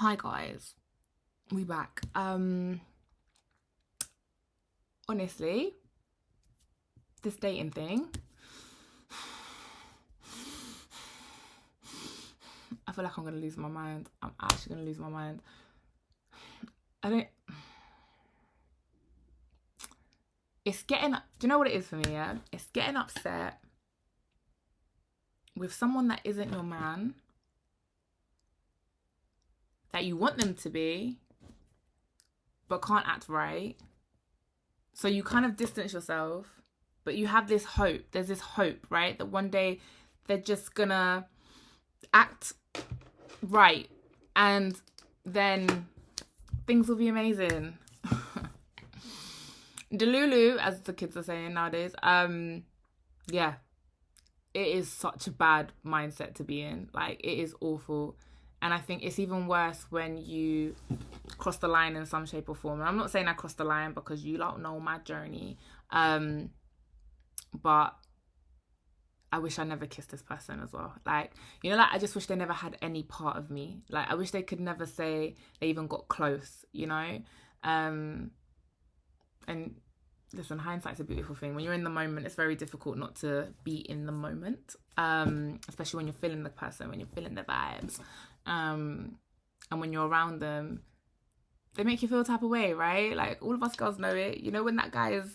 Hi guys, we back. Honestly, this dating thing, I feel like I'm gonna lose my mind. I'm actually gonna lose my mind. It's getting, do you know what it is for me, yeah? It's getting upset with someone that isn't your man, that you want them to be, but can't act right. So you kind of distance yourself, but you have this hope. There's this hope, right? That one day they're just gonna act right and then things will be amazing. Delulu, as the kids are saying nowadays, yeah, it is such a bad mindset to be in. Like, it is awful. And I think it's even worse when you cross the line in some shape or form. And I'm not saying I crossed the line because you don't know my journey. But I wish I never kissed this person as well. Like, you know, like, I just wish they never had any part of me. Like, I wish they could never say they even got close, you know? And listen, hindsight's a beautiful thing. When you're in the moment, it's very difficult not to be in the moment, especially when you're feeling the person, when you're feeling the vibes. And when you're around them, they make you feel a type of way, right? Like, all of us girls know it. You know, when that guy is,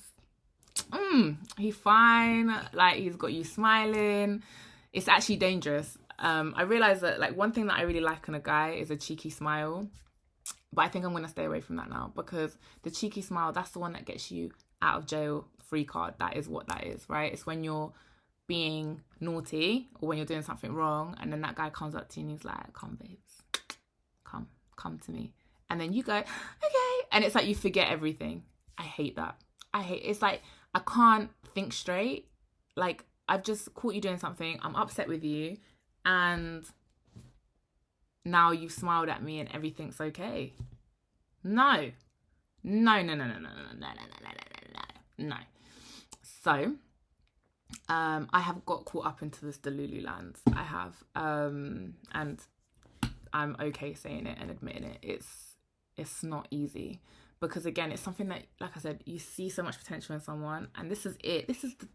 he's fine, like, he's got you smiling, it's actually dangerous. I realised that, like, one thing that I really like in a guy is a cheeky smile. But I think I'm going to stay away from that now, because the cheeky smile, that's the one that gets you out of jail free card. That is what that is, right? It's when you're being naughty or when you're doing something wrong, and then that guy comes up to you and he's like, come babes, come to me. And then you go, okay. And it's like you forget everything. I hate that. It's like, I can't think straight. Like, I've just caught you doing something. I'm upset with you. And now you've smiled at me and everything's okay. No. So, I have got caught up into this Delulu land. I have. And I'm okay saying it and admitting it. It's not easy. Because again, it's something that, like I said, you see so much potential in someone, and this is it. This is the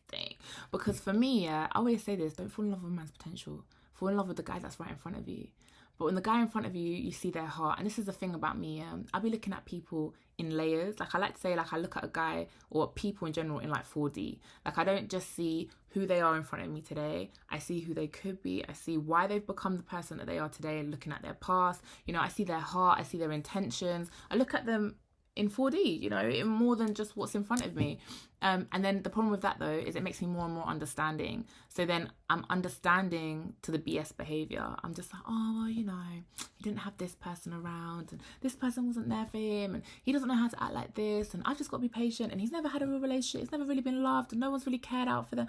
thing. Because for me, yeah, I always say this: don't fall in love with a man's potential. Fall in love with the guy that's right in front of you. But when the guy in front of you, you see their heart. And this is the thing about me. I'll be looking at people in layers. Like, I like to say, like, I look at a guy or people in general in like 4D. Like, I don't just see who they are in front of me today. I see who they could be. I see why they've become the person that they are today, looking at their past. You know, I see their heart. I see their intentions. I look at them in 4D, you know, in more than just what's in front of me. And then the problem with that, though, is it makes me more and more understanding. So then I'm understanding to the BS behaviour. I'm just like, oh, well, you know, he didn't have this person around, and this person wasn't there for him, and he doesn't know how to act like this, and I've just got to be patient, and he's never had a real relationship, he's never really been loved, and no one's really cared out for them.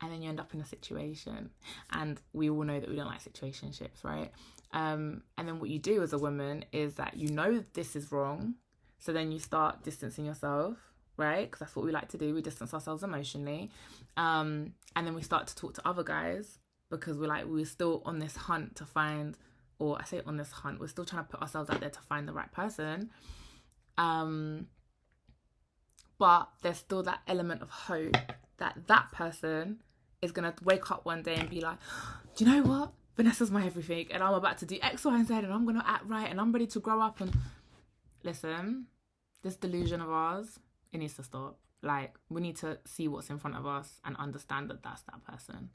And then you end up in a situation, and we all know that we don't like situationships, right? And then what you do as a woman is that you know this is wrong, so then you start distancing yourself, right? Because that's what we like to do. We distance ourselves emotionally, and then we start to talk to other guys because we're still on this hunt to find, or I say on this hunt, we're still trying to put ourselves out there to find the right person. But there's still that element of hope that person is going to wake up one day and be like, do you know what? Vanessa's my everything, and I'm about to do X, Y, and Z, and I'm going to act right, and I'm ready to grow up. And listen, this delusion of ours, it needs to stop. Like, we need to see what's in front of us and understand that that's that person,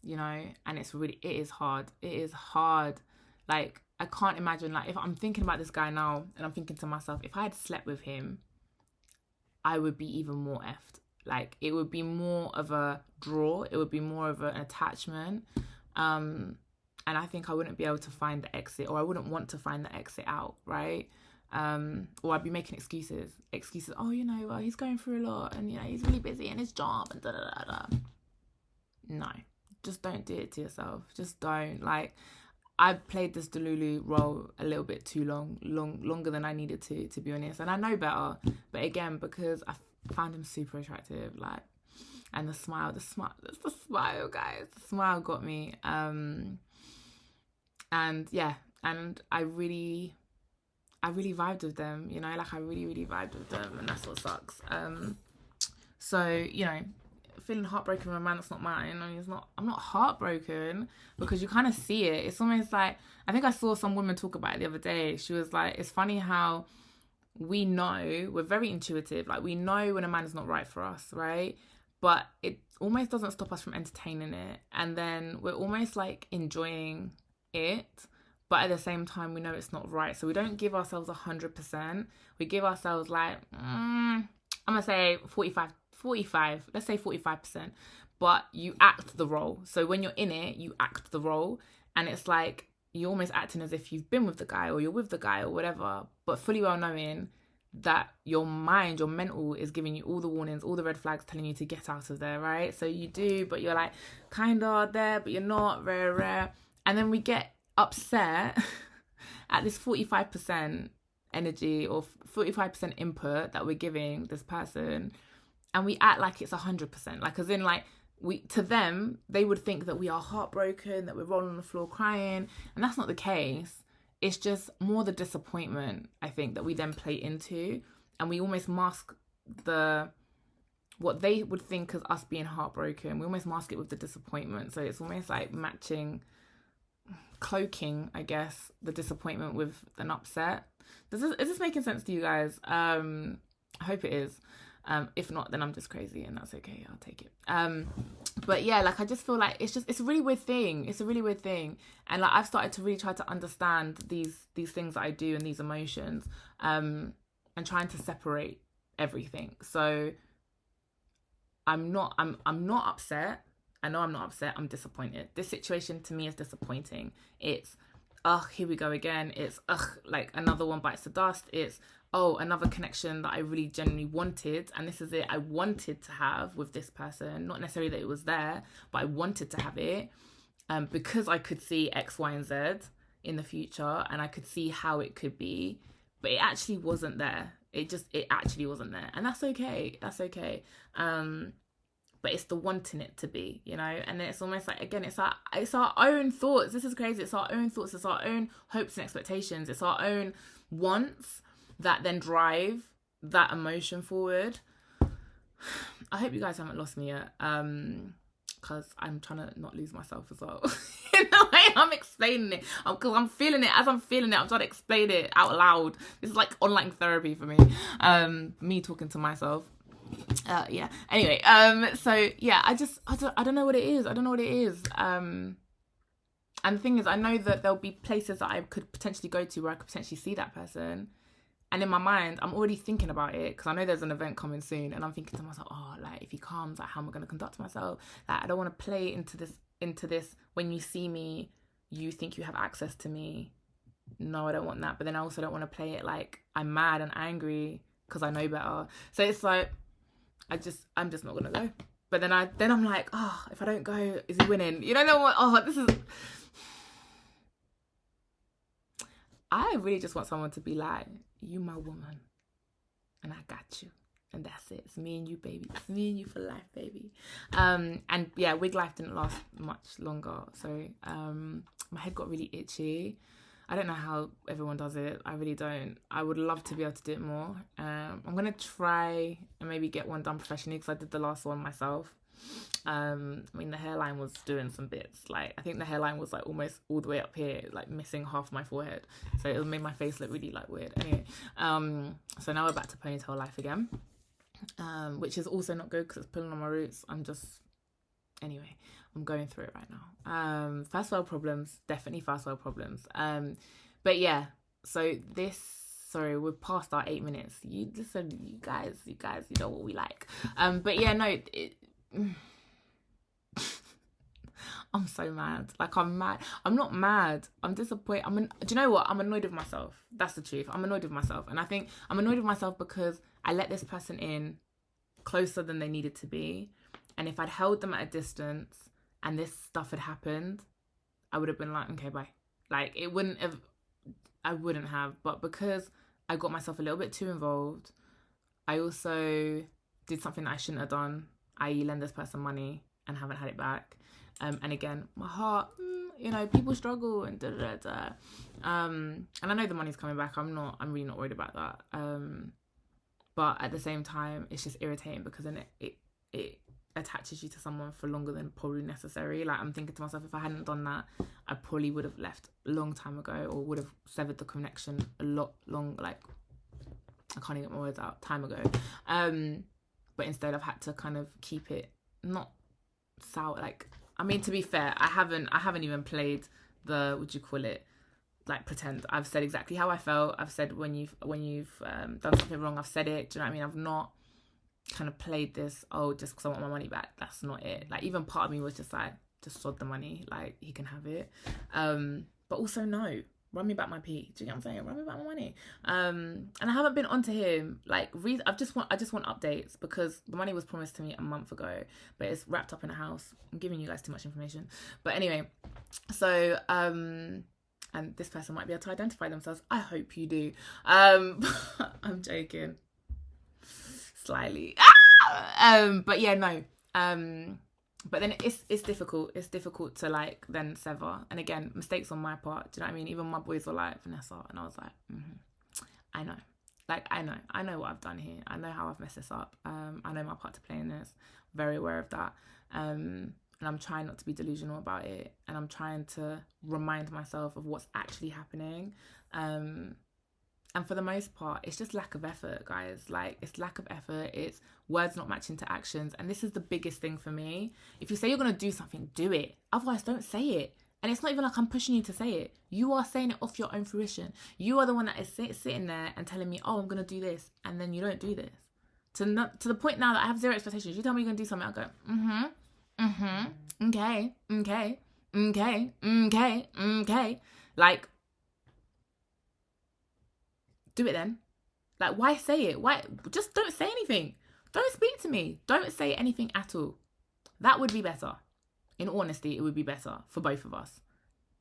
you know? And it is hard. It is hard. Like, I can't imagine, like, if I'm thinking about this guy now, and I'm thinking to myself, if I had slept with him, I would be even more effed. Like, it would be more of a draw. It would be more of an attachment. And I think I wouldn't be able to find the exit, or I wouldn't want to find the exit out, right? Or I'd be making excuses. Oh, you know, well, he's going through a lot, and, you know, he's really busy in his job, and da-da-da-da. No, just don't do it to yourself. Just don't. Like, I played this Delulu role a little bit too longer than I needed to be honest. And I know better. But again, because I found him super attractive, like, And the smile, guys. The smile got me. And yeah, and I really vibed with them, you know, like I really vibed with them, and that's what sucks. So, you know, feeling heartbroken with a man that's not mine. I mean, I'm not heartbroken, because you kind of see it. It's almost like, I think I saw some woman talk about it the other day. She was like, it's funny how we know, we're very intuitive. Like, we know when a man is not right for us, right? But it almost doesn't stop us from entertaining it. And then we're almost like enjoying it, but at the same time, we know it's not right. So we don't give ourselves 100%. We give ourselves like, I'm going to say 45, let's say 45%. But you act the role. So when you're in it, you act the role. And it's like, you're almost acting as if you've been with the guy, or you're with the guy, or whatever. But fully well knowing that your mind, your mental is giving you all the warnings, all the red flags, telling you to get out of there, right? So you do, but you're like, kind of there, but you're not, rare. And then we get upset at this 45% energy or 45% input that we're giving this person, and we act like it's 100%, like, as in, like, to them, they would think that we are heartbroken, that we're rolling on the floor crying, and that's not the case. It's just more the disappointment, I think, that we then play into, and we almost mask what they would think as us being heartbroken. We almost mask it with the disappointment. So it's almost like cloaking, I guess, the disappointment with an upset. Is this making sense to you guys? I hope it is. If not, then I'm just crazy, and that's okay. I'll take it. But yeah, like, I just feel like it's a really weird thing. It's a really weird thing. And like, I've started to really try to understand these things that I do and these emotions, and trying to separate everything. So I'm not upset. I know I'm not upset. I'm disappointed. This situation to me is disappointing. It's, here we go again. It's, like another one bites the dust. It's, another connection that I really genuinely wanted. And this is it. I wanted to have with this person. Not necessarily that it was there, but I wanted to have it, because I could see X, Y, and Z in the future, and I could see how it could be, but it actually wasn't there. It actually wasn't there. And that's okay. That's okay. But it's the wanting it to be, you know? And then it's almost like, again, it's our own thoughts. This is crazy. It's our own thoughts. It's our own hopes and expectations. It's our own wants that then drive that emotion forward. I hope you guys haven't lost me yet, because I'm trying to not lose myself as well. In the way I'm explaining it, because I'm feeling it. As I'm feeling it, I'm trying to explain it out loud. This is like online therapy for me. Me talking to myself. Yeah. Anyway, so yeah, I don't know what it is. I don't know what it is. And the thing is, I know that there'll be places that I could potentially go to where I could potentially see that person. And in my mind, I'm already thinking about it, because I know there's an event coming soon, and I'm thinking to myself, like, if he comes, like, how am I going to conduct myself? Like, I don't want to play into this. When you see me, you think you have access to me. No, I don't want that. But then I also don't want to play it like I'm mad and angry because I know better. So it's like, I'm just not gonna go. But then I'm like, if I don't go, is he winning? You don't know what? This is. I really just want someone to be like, you my woman, and I got you, and that's it. It's me and you, baby. It's me and you for life, baby. And yeah, wig life didn't last much longer, so my head got really itchy. I don't know how everyone does it. I really don't. I would love to be able to do it more. I'm going to try and maybe get one done professionally, because I did the last one myself. I mean, the hairline was doing some bits. Like, I think the hairline was like almost all the way up here, like missing half my forehead. So it made my face look really like weird. Anyway, so now we're back to ponytail life again, which is also not good because it's pulling on my roots. Anyway, I'm going through it right now. First world problems, definitely first world problems. But yeah, so sorry, we're past our 8 minutes. You guys, you know what we like. But yeah, no, I'm so mad. Like, I'm mad. I'm not mad. I'm disappointed. Do you know what? I'm annoyed with myself. That's the truth. I'm annoyed with myself. And I think I'm annoyed with myself because I let this person in closer than they needed to be. And if I'd held them at a distance and this stuff had happened, I would have been like, okay, bye. Like, I wouldn't have. But because I got myself a little bit too involved, I also did something that I shouldn't have done. i.e. lend this person money and haven't had it back. And again, my heart, you know, people struggle and and I know the money's coming back. I'm really not worried about that. But at the same time, it's just irritating because then it attaches you to someone for longer than probably necessary. Like, I'm thinking to myself, if I hadn't done that, I probably would have left a long time ago, or would have severed the connection a lot long, like, I can't even get my words out, time ago. But instead I've had to kind of keep it not sour. Like, I mean, to be fair, I haven't even played the, what do you call it, like, pretend. I've said exactly how I felt. I've said when you've done something wrong, I've said it. Do you know what I mean? I've not kind of played this, oh, just because I want my money back. That's not it. Like, even part of me was just like, just sod the money, like, he can have it. But also, no, run me back my pee. Do you get what I'm saying? Run me back my money. And I haven't been onto him. Like, I just want updates, because the money was promised to me a month ago, but it's wrapped up in a house. I'm giving you guys too much information. But anyway, so and this person might be able to identify themselves. I hope you do. I'm joking. Slyly. But yeah, no. But then it's difficult. It's difficult to, like, then sever. And again, mistakes on my part. Do you know what I mean? Even my boys were like, Vanessa, and I was like, I know. Like, I know what I've done here. I know how I've messed this up. I know my part to play in this. Very aware of that. And I'm trying not to be delusional about it. And I'm trying to remind myself of what's actually happening. And for the most part, it's just lack of effort, guys. Like, it's lack of effort. It's words not matching to actions. And this is the biggest thing for me. If you say you're going to do something, do it. Otherwise, don't say it. And it's not even like I'm pushing you to say it. You are saying it off your own fruition. You are the one that is sitting there and telling me, oh, I'm going to do this. And then you don't do this. To the point now that I have zero expectations. You tell me you're going to do something, I'll go, okay. Like, do it then. Like, why say it? Why? Just don't say anything. Don't speak to me. Don't say anything at all. That would be better. In all honesty, it would be better for both of us.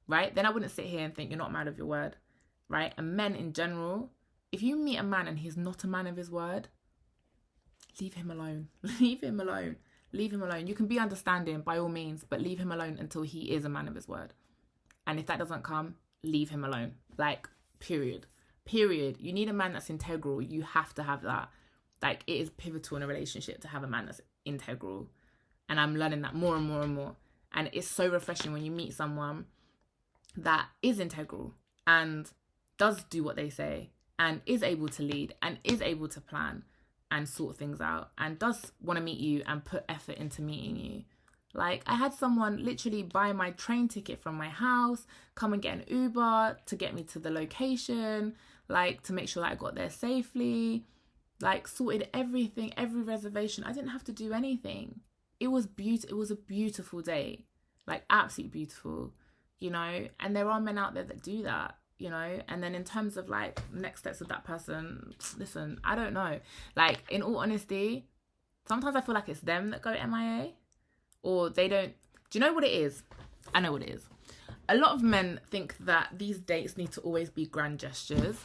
Right? Then I wouldn't sit here and think you're not a man of your word. Right? And men in general, if you meet a man and he's not a man of his word, leave him alone. Leave him alone. Leave him alone. You can be understanding by all means, but leave him alone until he is a man of his word. And if that doesn't come, leave him alone. Like, period. You need a man that's integral. You have to have that. Like, it is pivotal in a relationship to have a man that's integral. And I'm learning that more and more and more. And it's so refreshing when you meet someone that is integral and does do what they say and is able to lead and is able to plan and sort things out and does want to meet you and put effort into meeting you. Like, I had someone literally buy my train ticket from my house, come and get an Uber to get me to the location, like, to make sure that I got there safely, like, sorted everything, every reservation. I didn't have to do anything. It was beautiful. It was a beautiful day, like, absolutely beautiful, you know. And there are men out there that do that, you know. And then in terms of, like, next steps with that person, listen, I don't know. Like, in all honesty, sometimes I feel like it's them that go MIA. Or they don't. Do you know what it is? I know what it is. A lot of men think that these dates need to always be grand gestures,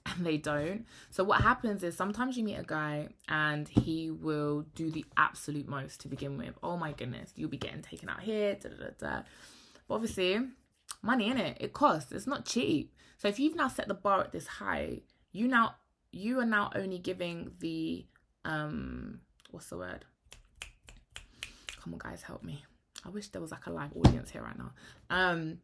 and they don't. So what happens is sometimes you meet a guy and he will do the absolute most to begin with. Oh my goodness, you'll be getting taken out here. But obviously, money, innit? It costs. It's not cheap. So if you've now set the bar at this high, you are now only giving the what's the word? Come on, guys, help me. I wish there was, like, a live audience here right now.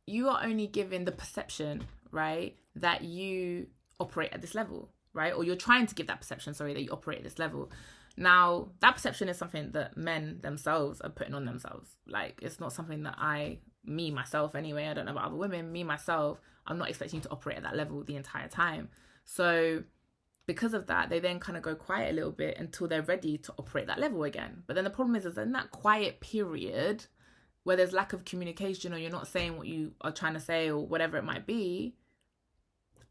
You are only giving the perception, right, that you operate at this level, right? Or you're trying to give that perception, that you operate at this level. Now, that perception is something that men themselves are putting on themselves. Like, it's not something that me, myself anyway, I don't know about other women, me, myself, I'm not expecting you to operate at that level the entire time. So because of that, they then kind of go quiet a little bit until they're ready to operate that level again. But then the problem is in that quiet period where there's lack of communication, or you're not saying what you are trying to say, or whatever it might be,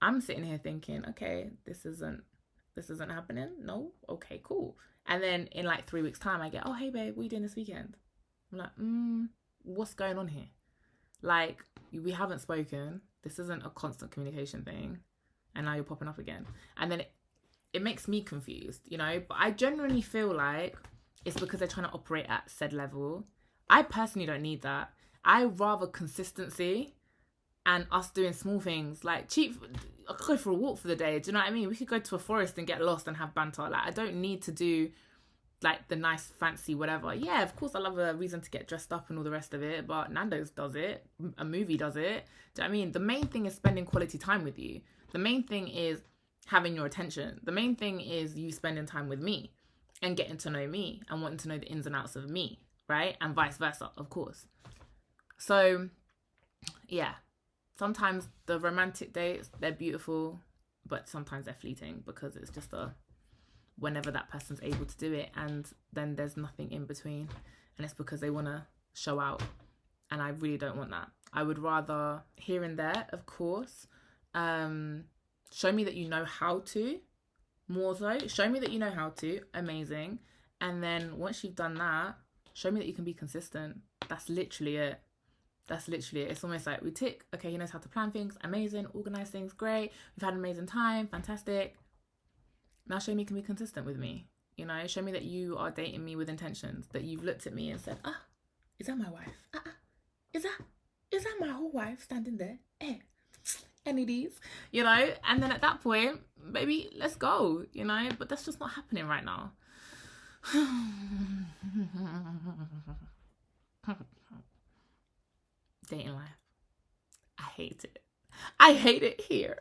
I'm sitting here thinking, okay, this isn't happening. No, okay, cool. And then in like 3 weeks' time, I get, oh, hey babe, what are you doing this weekend? I'm like, what's going on here? Like, we haven't spoken. This isn't a constant communication thing, and now you're popping up again. And then it makes me confused, you know. But I genuinely feel like it's because they're trying to operate at said level. I personally don't need that. I rather consistency and us doing small things. Like, cheap, I could go for a walk for the day. Do you know what I mean? We could go to a forest and get lost and have banter. Like, I don't need to do like the nice fancy whatever. Yeah, of course I love a reason to get dressed up and all the rest of it, but Nando's does it, a movie does it. Do you know what I mean? The main thing is spending quality time with you. The main thing is having your attention. The main thing is you spending time with me and getting to know me and wanting to know the ins and outs of me, right? And vice versa, of course. So yeah, sometimes the romantic dates, they're beautiful, but sometimes they're fleeting because it's just whenever that person's able to do it, and then there's nothing in between, and it's because they want to show out, and I really don't want that. I would rather, here and there, of course, show me that you know how to, more so, show me that you know how to, amazing, and then once you've done that, show me that you can be consistent. That's literally it. It's almost like we tick, okay, he knows how to plan things, amazing, organize things, great, we've had an amazing time, fantastic. Now show me you can be consistent with me. You know, show me that you are dating me with intentions, that you've looked at me and said, is that my wife? Is that my whole wife standing there? Any of these? You know, and then at that point, baby, let's go, you know, but that's just not happening right now. Dating life. I hate it. I hate it here.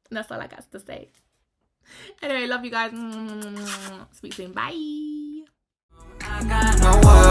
And that's all I got to say. Anyway, love you guys. Speak soon. Bye. I got no words.